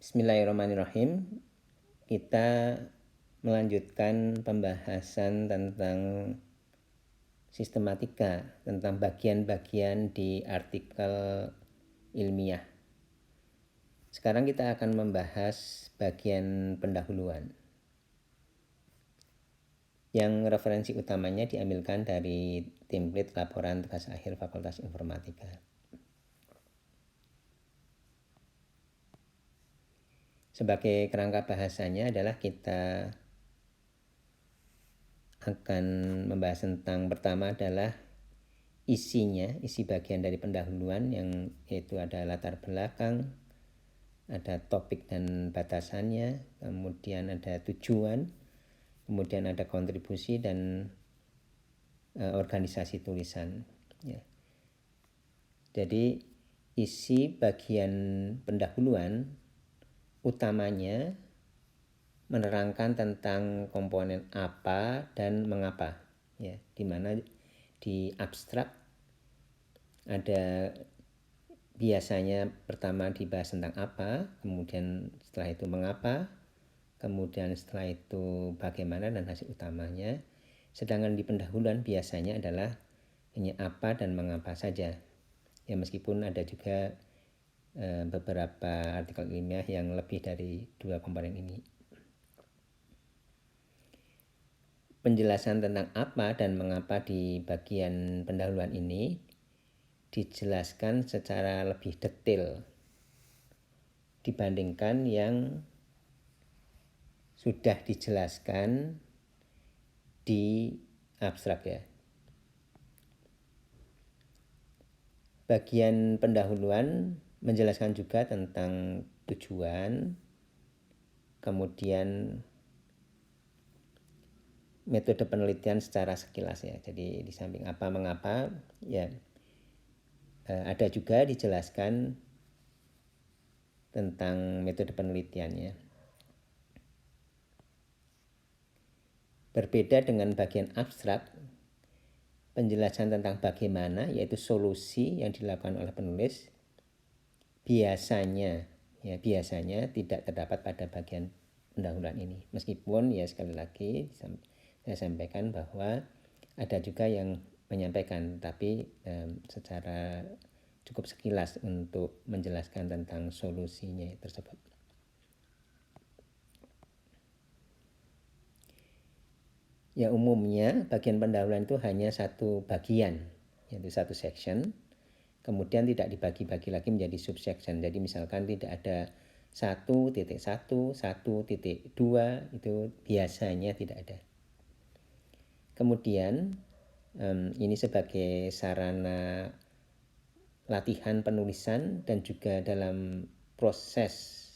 Bismillahirrahmanirrahim. Kita melanjutkan pembahasan tentang sistematika, tentang bagian-bagian di artikel ilmiah. Sekarang kita akan membahas bagian pendahuluan, yang referensi utamanya diambilkan dari template laporan tugas akhir Fakultas Informatika. Sebagai kerangka bahasanya adalah kita akan membahas tentang, pertama adalah isinya, isi bagian dari pendahuluan, yang yaitu ada latar belakang, ada topik dan batasannya, kemudian ada tujuan, kemudian ada kontribusi dan organisasi tulisan. Ya. Jadi isi bagian pendahuluan utamanya menerangkan tentang komponen apa dan mengapa, ya, di mana di abstrak ada biasanya pertama dibahas tentang apa, kemudian setelah itu mengapa, kemudian setelah itu bagaimana dan hasil utamanya. Sedangkan di pendahuluan biasanya adalah hanya apa dan mengapa saja. Ya, meskipun ada juga beberapa artikel ilmiah yang lebih dari dua komponen ini. Penjelasan tentang apa dan mengapa di bagian pendahuluan ini dijelaskan secara lebih detail dibandingkan yang sudah dijelaskan di abstrak, ya. Bagian pendahuluan menjelaskan juga tentang tujuan, kemudian metode penelitian secara sekilas, ya. Jadi di samping apa mengapa, ya, ada juga dijelaskan tentang metode penelitiannya. Berbeda dengan bagian abstrak, penjelasan tentang bagaimana, yaitu solusi yang dilakukan oleh penulis, biasanya tidak terdapat pada bagian pendahuluan ini. Meskipun, ya, sekali lagi saya sampaikan bahwa ada juga yang menyampaikan, tapi secara cukup sekilas untuk menjelaskan tentang solusinya tersebut. Ya, umumnya bagian pendahuluan itu hanya satu bagian, yaitu satu section, kemudian tidak dibagi-bagi lagi menjadi subsection. Jadi misalkan tidak ada 1.1, 1.2, itu biasanya tidak ada. Kemudian ini sebagai sarana latihan penulisan dan juga dalam proses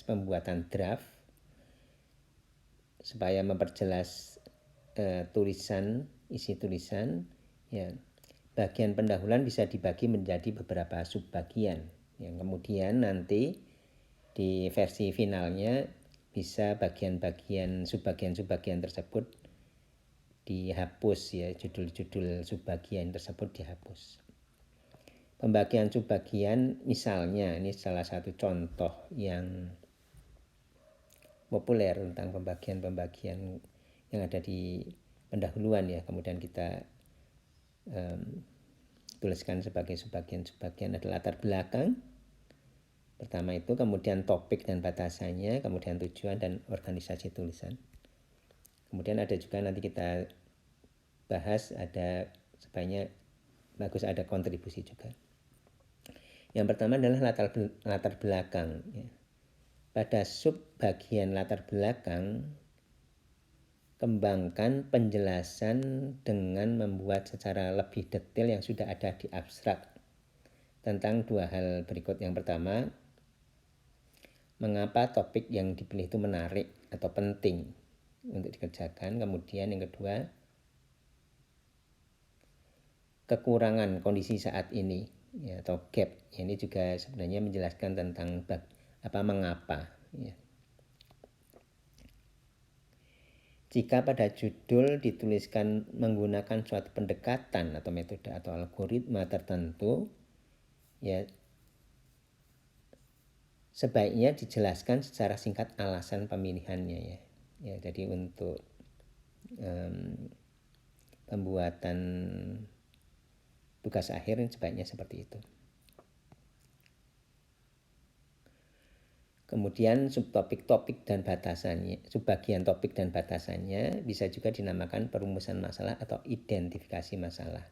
pembuatan draft, supaya memperjelas isi tulisan, ya, bagian pendahuluan bisa dibagi menjadi beberapa subbagian yang kemudian nanti di versi finalnya bisa subbagian tersebut dihapus, ya, judul-judul subbagian tersebut dihapus. Pembagian subbagian misalnya, ini salah satu contoh yang populer tentang pembagian-pembagian yang ada di pendahuluan, ya, kemudian kita tuliskan sebagai subbagian adalah latar belakang pertama itu, kemudian topik dan batasannya, kemudian tujuan dan organisasi tulisan. Kemudian ada juga nanti kita bahas, ada sebaiknya bagus ada kontribusi juga. Yang pertama adalah latar belakang, ya. Pada subbagian latar belakang, kembangkan penjelasan dengan membuat secara lebih detail yang sudah ada di abstrak tentang dua hal berikut. Yang pertama, mengapa topik yang dipilih itu menarik atau penting untuk dikerjakan. Kemudian yang kedua, kekurangan kondisi saat ini, ya, atau gap. Ini juga sebenarnya menjelaskan tentang mengapa, ya. Jika pada judul dituliskan menggunakan suatu pendekatan atau metode atau algoritma tertentu, ya, sebaiknya dijelaskan secara singkat alasan pemilihannya ya. Ya, jadi untuk pembuatan tugas akhir sebaiknya seperti itu. Kemudian subtopik-topik dan batasannya, subbagian topik dan batasannya bisa juga dinamakan perumusan masalah atau identifikasi masalah,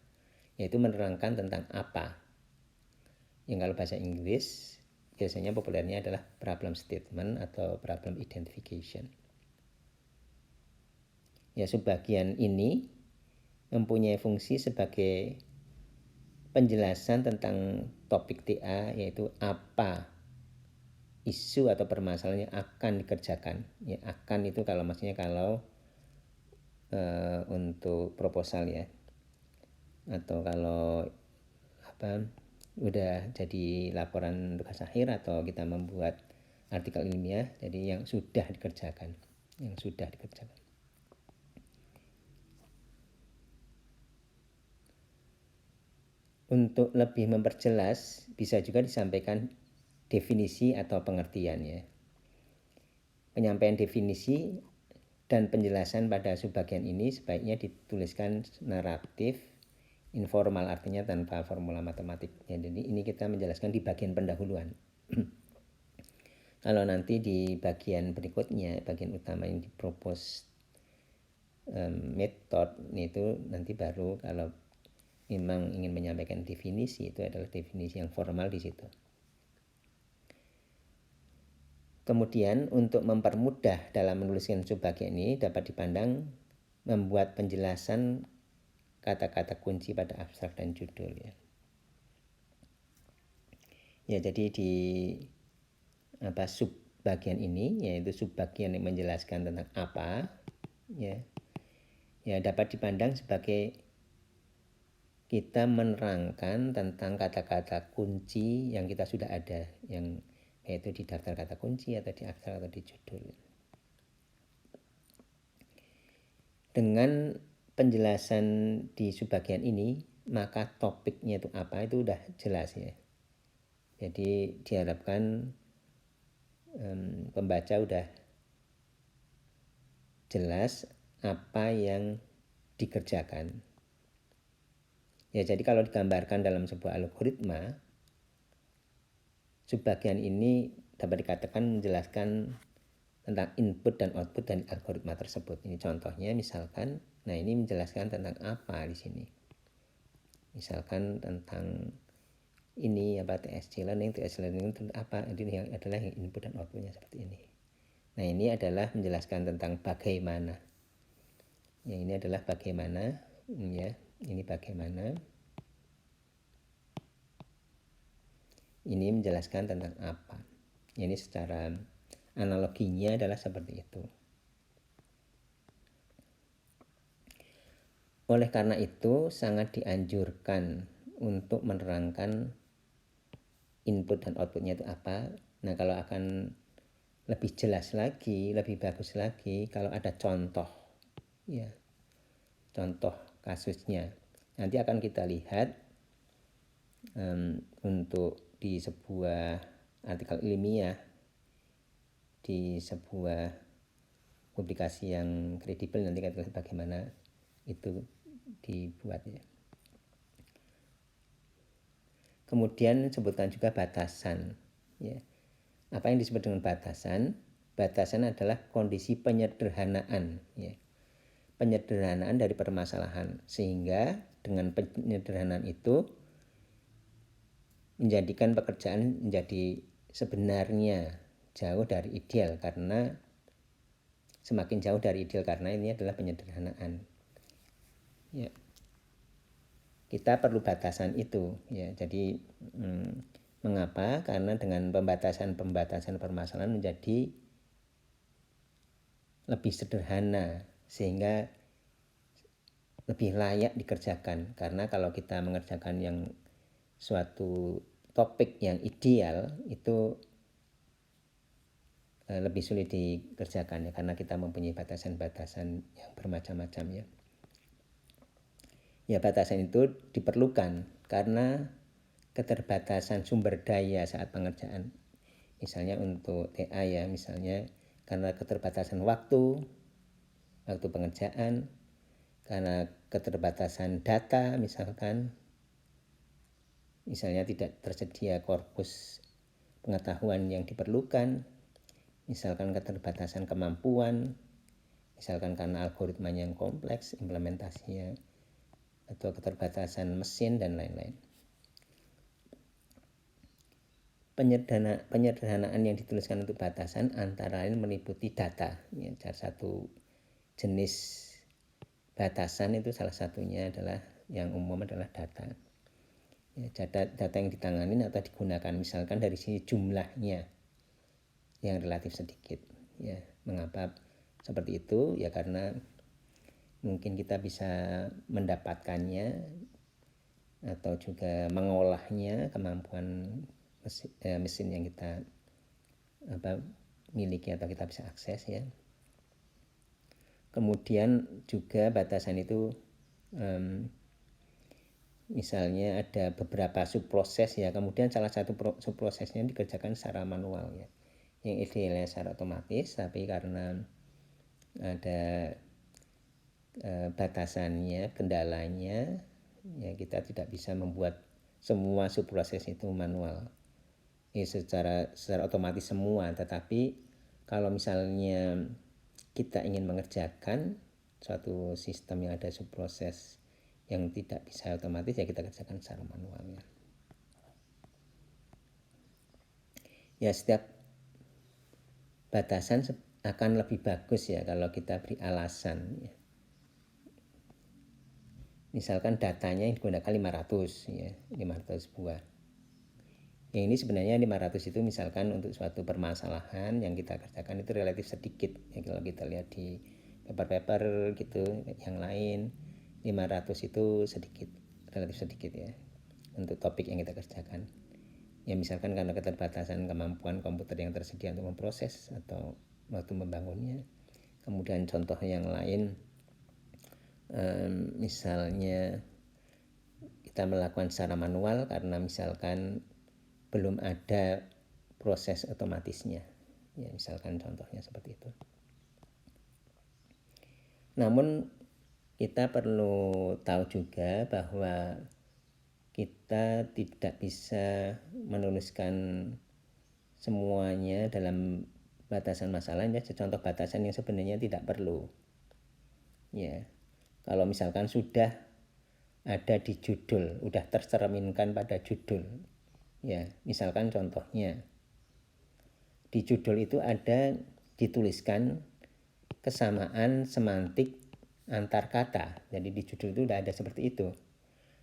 yaitu menerangkan tentang apa. Yang kalau bahasa Inggris biasanya populernya adalah problem statement atau problem identification. Ya, subbagian ini mempunyai fungsi sebagai penjelasan tentang topik TA, yaitu apa isu atau permasalahan yang akan dikerjakan. Ya, akan itu kalau maksudnya kalau untuk proposal ya, atau kalau udah jadi laporan tugas akhir atau kita membuat artikel ilmiah, jadi yang sudah dikerjakan. Untuk lebih memperjelas bisa juga disampaikan definisi atau pengertian ya. Penyampaian definisi dan penjelasan pada subbagian ini sebaiknya dituliskan naratif informal, artinya tanpa formula matematik ya. Jadi ini kita menjelaskan di bagian pendahuluan. Kalau nanti di bagian berikutnya, bagian utama yang dipropos metode itu nanti baru kalau memang ingin menyampaikan definisi, itu adalah definisi yang formal di situ. Kemudian untuk mempermudah dalam menuliskan subbagian ini dapat dipandang membuat penjelasan kata-kata kunci pada abstrak dan judul ya. Ya, jadi di subbagian ini, yaitu subbagian yang menjelaskan tentang apa ya, dapat dipandang sebagai kita menerangkan tentang kata-kata kunci yang kita sudah ada, yang yaitu di daftar kata kunci atau di abstrak atau di judul. Dengan penjelasan di subbagian ini, maka topiknya itu apa itu udah jelas ya. Jadi diharapkan pembaca udah jelas apa yang dikerjakan. Ya, jadi kalau digambarkan dalam sebuah algoritma, subbagian ini dapat dikatakan menjelaskan tentang input dan output dari algoritma tersebut. Ini contohnya misalkan, nah ini menjelaskan tentang apa di sini. Misalkan tentang ini apa TSC learning itu apa? Ini adalah yang input dan outputnya seperti ini. Nah, ini adalah menjelaskan tentang bagaimana. Ya, ini adalah bagaimana ya. Ini bagaimana. Ini menjelaskan tentang apa. Ini secara analoginya adalah seperti itu. Oleh karena itu sangat dianjurkan untuk menerangkan input dan outputnya itu apa. Nah, kalau akan lebih jelas lagi, lebih bagus lagi kalau ada contoh ya. Contoh kasusnya. Nanti akan kita lihat untuk di sebuah artikel ilmiah, di sebuah publikasi yang kredibel, nanti kita lihat bagaimana itu dibuat ya. Kemudian sebutkan juga batasan ya. Apa yang disebut dengan batasan? Batasan adalah kondisi penyederhanaan ya. Penyederhanaan dari permasalahan, sehingga dengan penyederhanaan itu menjadikan pekerjaan menjadi sebenarnya jauh dari ideal, karena semakin jauh dari ideal karena ini adalah penyederhanaan ya. Kita perlu batasan itu ya. Jadi mengapa? Karena dengan pembatasan permasalahan menjadi lebih sederhana sehingga lebih layak dikerjakan. Karena kalau kita mengerjakan yang suatu topik yang ideal itu lebih sulit dikerjakan ya, karena kita mempunyai batasan-batasan yang bermacam-macam ya. Ya, batasan itu diperlukan karena keterbatasan sumber daya saat pengerjaan Misalnya untuk TA ya, misalnya karena keterbatasan waktu pengerjaan, karena keterbatasan data misalnya tidak tersedia korpus pengetahuan yang diperlukan, misalkan keterbatasan kemampuan, misalkan karena algoritmanya yang kompleks implementasinya, atau keterbatasan mesin dan lain-lain. Penyederhanaan yang dituliskan untuk batasan antara lain meliputi data. Ya, satu jenis batasan itu salah satunya adalah yang umum adalah data. Ya, data yang ditangani atau digunakan misalkan dari sisi jumlahnya yang relatif sedikit. Ya, mengapa seperti itu? Ya karena mungkin kita bisa mendapatkannya atau juga mengolahnya, kemampuan mesin yang kita miliki atau kita bisa akses ya. Kemudian juga batasan itu misalnya ada beberapa subproses ya, kemudian salah satu subprosesnya dikerjakan secara manual ya, yang idealnya secara otomatis, tapi karena ada batasannya, kendalanya ya, kita tidak bisa membuat semua subproses itu manual secara otomatis semua. Tetapi kalau misalnya kita ingin mengerjakan suatu sistem yang ada subproses yang tidak bisa otomatis, ya kita kerjakan secara manual ya. Ya setiap batasan akan lebih bagus ya kalau kita beri alasan ya. Misalkan datanya yang digunakan 500 ya, 500 buah. Yang ini sebenarnya 500 itu misalkan untuk suatu permasalahan yang kita kerjakan itu relatif sedikit ya, kalau kita lihat di paper gitu yang lain 500 itu sedikit, relatif sedikit ya untuk topik yang kita kerjakan. Ya misalkan karena keterbatasan kemampuan komputer yang tersedia untuk memproses atau waktu membangunnya. Kemudian contoh yang lain misalnya kita melakukan secara manual karena misalkan belum ada proses otomatisnya ya, misalkan contohnya seperti itu. Namun kita perlu tahu juga bahwa kita tidak bisa menuliskan semuanya dalam batasan masalahnya. Contoh batasan yang sebenarnya tidak perlu ya, kalau misalkan sudah ada di judul, udah tercerminkan pada judul ya, misalkan contohnya di judul itu ada dituliskan kesamaan semantik antar kata, jadi di judul itu udah ada seperti itu,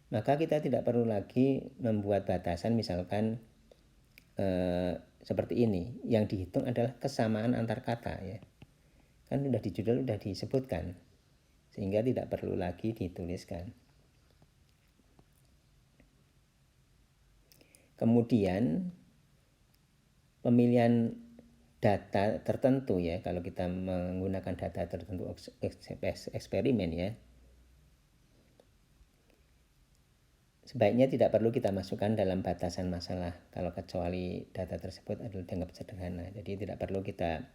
maka kita tidak perlu lagi membuat batasan misalkan seperti ini, yang dihitung adalah kesamaan antar kata ya, kan udah di judul udah disebutkan, sehingga tidak perlu lagi dituliskan. Kemudian pemilihan data tertentu ya, kalau kita menggunakan data tertentu eksperimen ya, sebaiknya tidak perlu kita masukkan dalam batasan masalah kalau kecuali data tersebut adalah dianggap sederhana. Jadi tidak perlu kita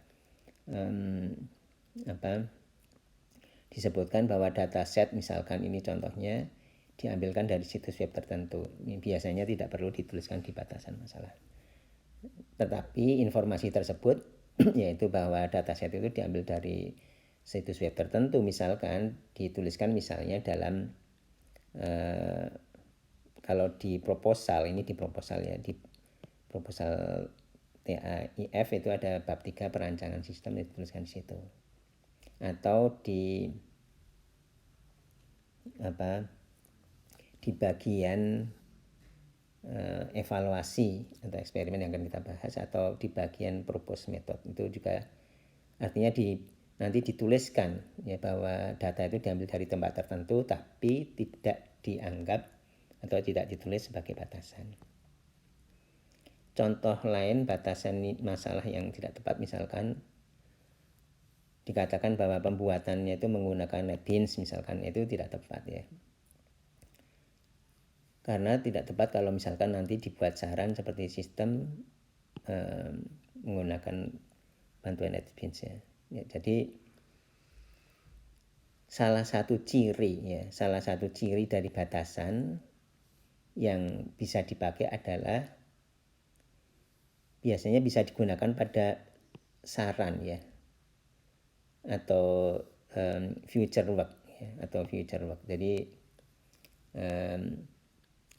disebutkan bahwa data set misalkan ini contohnya diambilkan dari situs web tertentu. Ini biasanya tidak perlu dituliskan di batasan masalah. Tetapi informasi tersebut yaitu bahwa dataset itu diambil dari situs web tertentu, misalkan dituliskan misalnya dalam kalau di proposal, ini di proposal ya, di proposal TAIF itu ada bab 3 perancangan sistem, dituliskan di situ. Atau di bagian evaluasi atau eksperimen yang akan kita bahas, atau di bagian propose method itu juga artinya nanti dituliskan ya bahwa data itu diambil dari tempat tertentu tapi tidak dianggap atau tidak ditulis sebagai batasan. Contoh lain batasan masalah yang tidak tepat, misalkan dikatakan bahwa pembuatannya itu menggunakan NetBeans misalkan, itu tidak tepat ya. Karena tidak tepat kalau misalkan nanti dibuat saran seperti sistem menggunakan bantuan NetBeans ya. Jadi salah satu ciri dari batasan yang bisa dipakai adalah biasanya bisa digunakan pada saran ya, atau future work ya, atau future work. Jadi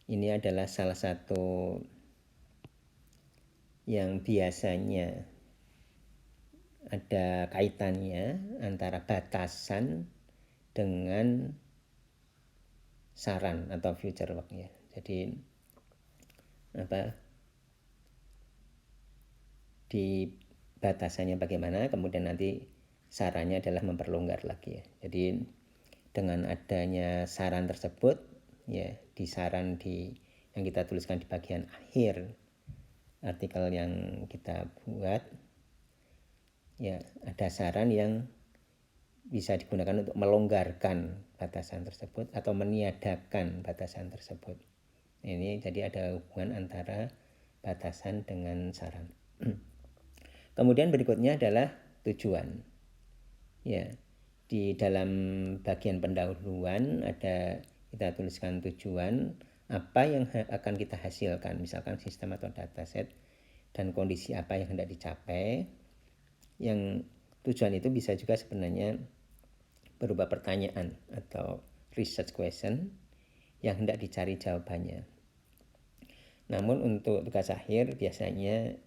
ini adalah salah satu yang biasanya ada kaitannya antara batasan dengan saran atau future work ya. Jadi di batasannya bagaimana, kemudian nanti sarannya adalah memperlonggar lagi ya. Jadi dengan adanya saran tersebut ya, di saran yang kita tuliskan di bagian akhir artikel yang kita buat ya, ada saran yang bisa digunakan untuk melonggarkan batasan tersebut atau meniadakan batasan tersebut. Ini jadi ada hubungan antara batasan dengan saran. Kemudian berikutnya adalah tujuan. Ya, di dalam bagian pendahuluan ada kita tuliskan tujuan, apa yang akan kita hasilkan, misalkan sistem atau dataset, dan kondisi apa yang hendak dicapai. Yang tujuan itu bisa juga sebenarnya berupa pertanyaan atau research question yang hendak dicari jawabannya. Namun untuk tugas akhir biasanya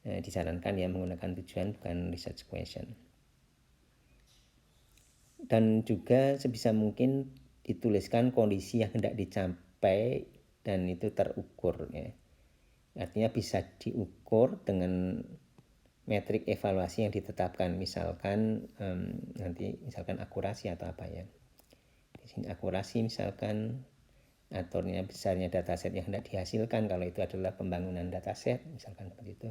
disarankan ya menggunakan tujuan bukan research question. Dan juga sebisa mungkin dituliskan kondisi yang hendak dicapai dan itu terukur ya. Artinya bisa diukur dengan metrik evaluasi yang ditetapkan, misalkan nanti misalkan akurasi atau apa ya. Di sini akurasi misalkan, atau besarnya dataset yang hendak dihasilkan kalau itu adalah pembangunan dataset misalkan seperti itu.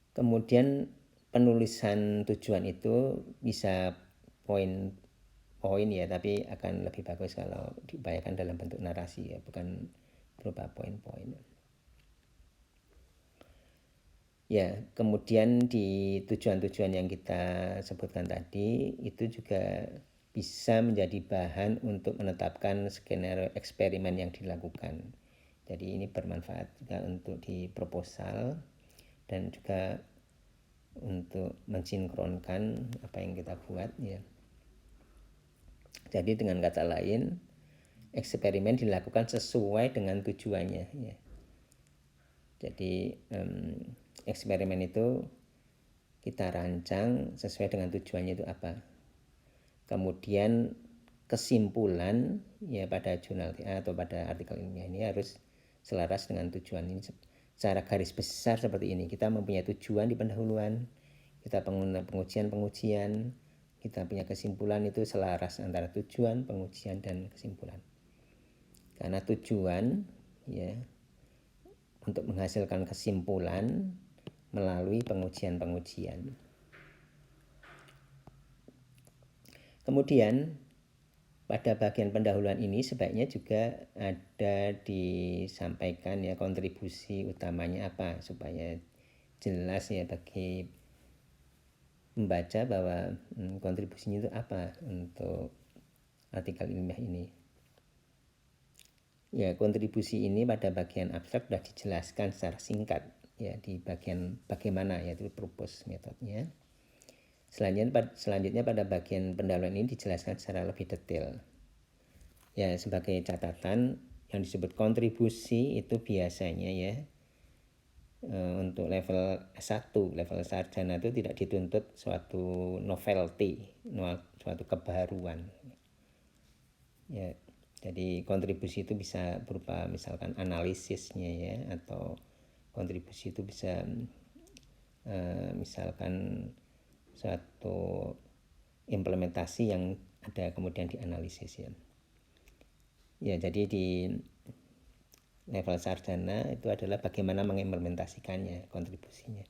Kemudian penulisan tujuan itu bisa poin ya, tapi akan lebih bagus kalau diupayakan dalam bentuk narasi ya, bukan berupa poin-poin. Ya, kemudian di tujuan-tujuan yang kita sebutkan tadi itu juga bisa menjadi bahan untuk menetapkan skenario eksperimen yang dilakukan. Jadi ini bermanfaat juga untuk di proposal dan juga untuk mensinkronkan apa yang kita buat ya. Jadi dengan kata lain, eksperimen dilakukan sesuai dengan tujuannya ya. Jadi eksperimen itu kita rancang sesuai dengan tujuannya itu apa. Kemudian kesimpulan ya pada jurnal atau pada artikel ilmiah ini harus selaras dengan tujuan ini. Secara garis besar seperti ini, kita mempunyai tujuan di pendahuluan, kita pengujian, kita punya kesimpulan, itu selaras antara tujuan, pengujian, dan kesimpulan. Karena tujuan ya untuk menghasilkan kesimpulan melalui pengujian-pengujian. Kemudian pada bagian pendahuluan ini sebaiknya juga ada disampaikan ya kontribusi utamanya apa, supaya jelas ya bagi membaca bahwa kontribusinya itu apa untuk artikel ilmiah ini. Ya, kontribusi ini pada bagian abstrak sudah dijelaskan secara singkat ya di bagian bagaimana, yaitu purpose metodenya. Selanjutnya pada bagian pendahuluan ini dijelaskan secara lebih detail. Ya, sebagai catatan yang disebut kontribusi itu biasanya ya untuk level S1, level sarjana itu tidak dituntut suatu novelty, suatu kebaruan. Ya, jadi kontribusi itu bisa berupa misalkan analisisnya ya, atau kontribusi itu bisa misalkan suatu implementasi yang ada kemudian dianalisis ya. Ya, jadi di level sarjana itu adalah bagaimana mengimplementasikannya, kontribusinya.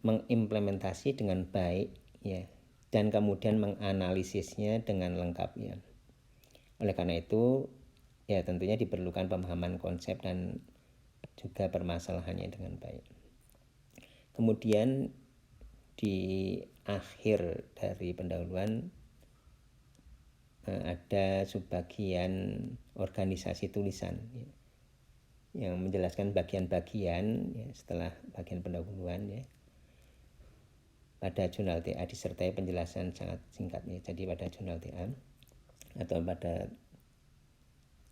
Mengimplementasi dengan baik ya, dan kemudian menganalisisnya dengan lengkap ya. Oleh karena itu ya tentunya diperlukan pemahaman konsep dan juga permasalahannya dengan baik. Kemudian di akhir dari pendahuluan ada subbagian organisasi tulisan ya, yang menjelaskan bagian-bagian ya, setelah bagian pendahuluan ya. Pada jurnal TA disertai penjelasan sangat singkat ya. Jadi pada jurnal TA atau pada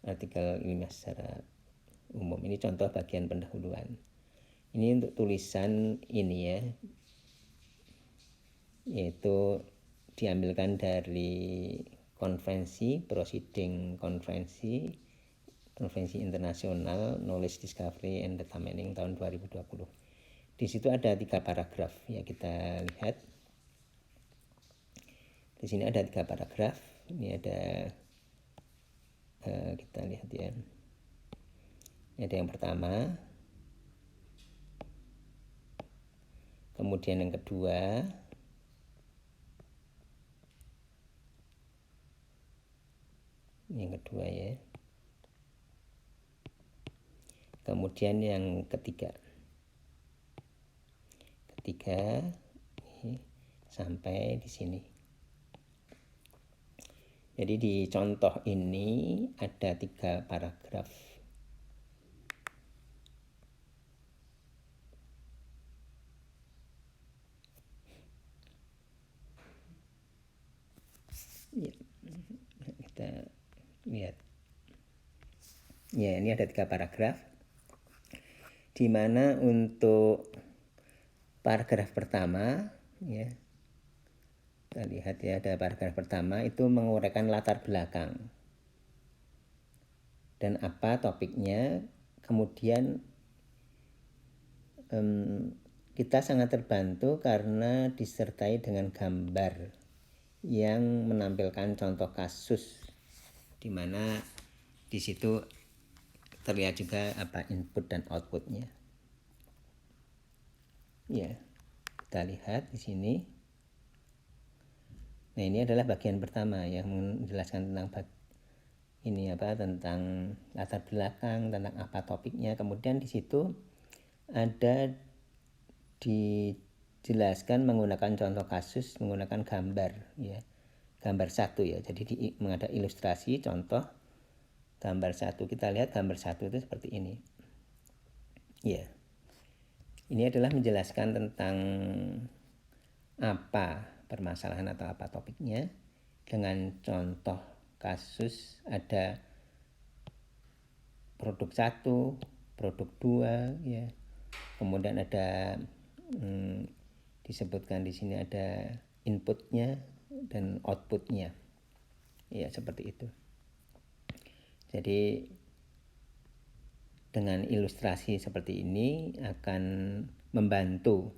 artikel ilmiah secara umum, ini contoh bagian pendahuluan. Ini untuk tulisan ini ya, yaitu diambilkan dari konferensi proceeding konferensi internasional Knowledge Discovery and Data Mining tahun 2020. Di situ ada 3 paragraf ya, kita lihat. Di sini ada 3 paragraf. Ini ada kita lihat ya. Ini ada yang pertama, kemudian yang kedua, yang kedua ya, kemudian yang ketiga sampai di sini. Jadi di contoh ini ada 3 paragraf. Ya, kita lihat. Ya, ini ada 3 paragraf. Di mana untuk paragraf pertama ya, kita lihat ya, ada paragraf pertama itu menguraikan latar belakang dan apa topiknya. Kemudian kita sangat terbantu karena disertai dengan gambar yang menampilkan contoh kasus, di mana di situ terlihat juga apa input dan outputnya. Ya, kita lihat di sini. Nah, ini adalah bagian pertama yang menjelaskan tentang tentang latar belakang, tentang apa topiknya. Kemudian di situ ada dijelaskan menggunakan contoh kasus, menggunakan gambar ya. Gambar 1 ya. Jadi ada ilustrasi contoh gambar 1. Kita lihat gambar 1 itu seperti ini. Ya. Ini adalah menjelaskan tentang apa permasalahan atau apa topiknya dengan contoh kasus. Ada produk 1, produk 2 ya. Kemudian ada disebutkan di sini ada inputnya dan outputnya. Ya, seperti itu. Jadi dengan ilustrasi seperti ini akan membantu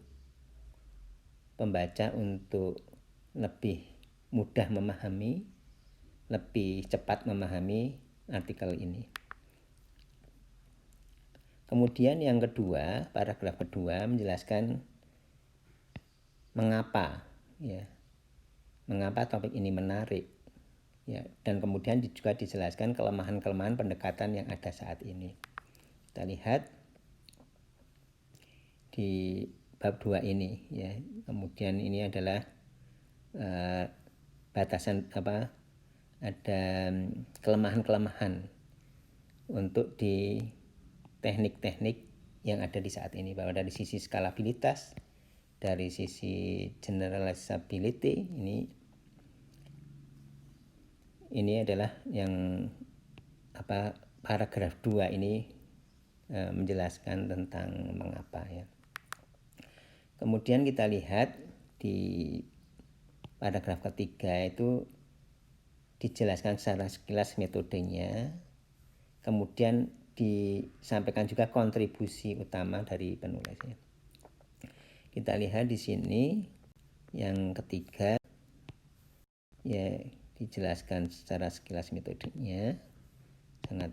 pembaca untuk lebih mudah memahami, lebih cepat memahami artikel ini. Kemudian yang kedua, paragraf kedua menjelaskan mengapa ya. Mengapa topik ini menarik. Ya, dan kemudian juga dijelaskan kelemahan-kelemahan pendekatan yang ada saat ini. Kita lihat di bab 2 ini ya. Kemudian ini adalah batasan ada kelemahan-kelemahan untuk di teknik-teknik yang ada di saat ini, bahwa dari sisi skalabilitas, dari sisi generalizability, ini adalah yang paragraf 2 ini menjelaskan tentang mengapa ya. Kemudian kita lihat di paragraf ketiga itu dijelaskan secara sekilas metodenya. Kemudian disampaikan juga kontribusi utama dari penulisnya. Kita lihat di sini yang ketiga ya, dijelaskan secara sekilas metodenya, sangat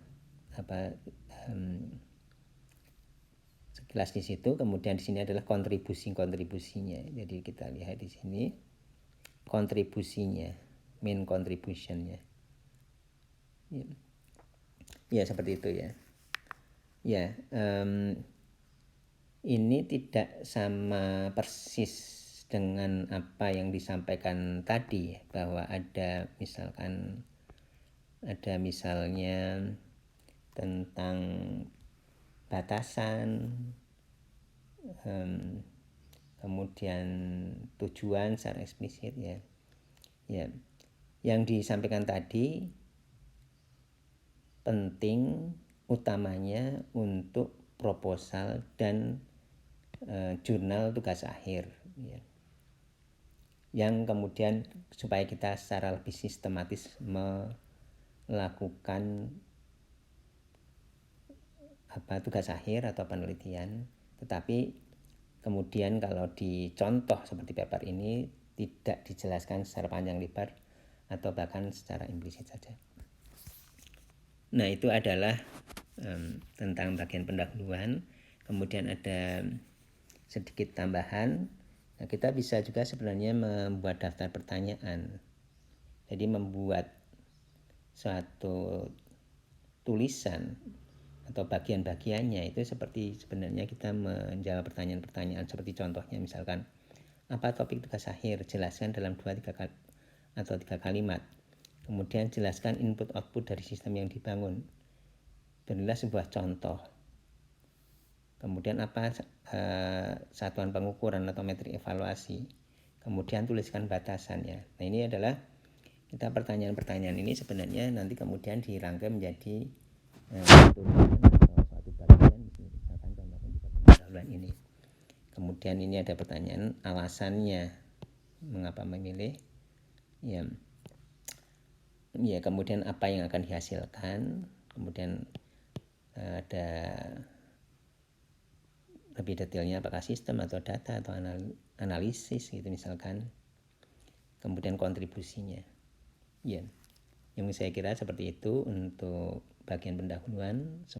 sekilas di situ. Kemudian di sini adalah kontribusinya. Jadi kita lihat di sini kontribusinya, main contributionnya. Ya, seperti itu ya. Ya, ini tidak sama persis dengan apa yang disampaikan tadi, bahwa ada misalnya tentang batasan, kemudian tujuan secara eksplisit ya. Ya, yang disampaikan tadi penting utamanya untuk proposal dan jurnal tugas akhir ya. Yang kemudian supaya kita secara lebih sistematis melakukan tugas akhir atau penelitian. Tetapi kemudian kalau dicontoh seperti paper ini tidak dijelaskan secara panjang lebar atau bahkan secara implisit saja. Nah, itu adalah tentang bagian pendahuluan. Kemudian ada sedikit tambahan. Nah, kita bisa juga sebenarnya membuat daftar pertanyaan. Jadi membuat suatu tulisan atau bagian-bagiannya itu seperti sebenarnya kita menjawab pertanyaan-pertanyaan seperti contohnya misalkan apa topik tugas akhir, jelaskan dalam 2-3 atau 3 kalimat. Kemudian jelaskan input output dari sistem yang dibangun. Berilah sebuah contoh. Kemudian apa satuan pengukuran atau metrik evaluasi. Kemudian tuliskan batasannya. Nah, ini adalah kita pertanyaan-pertanyaan ini sebenarnya nanti kemudian dirangkai menjadi tulisan atau suatu bagian, misalkan contohnya di bagian pendahuluan ini. Kemudian ini ada pertanyaan alasannya mengapa memilih ya. Ya, kemudian apa yang akan dihasilkan, kemudian ada lebih detailnya apakah sistem atau data atau analisis gitu misalkan, kemudian kontribusinya ya. Yang saya kira seperti itu untuk bagian pendahuluan.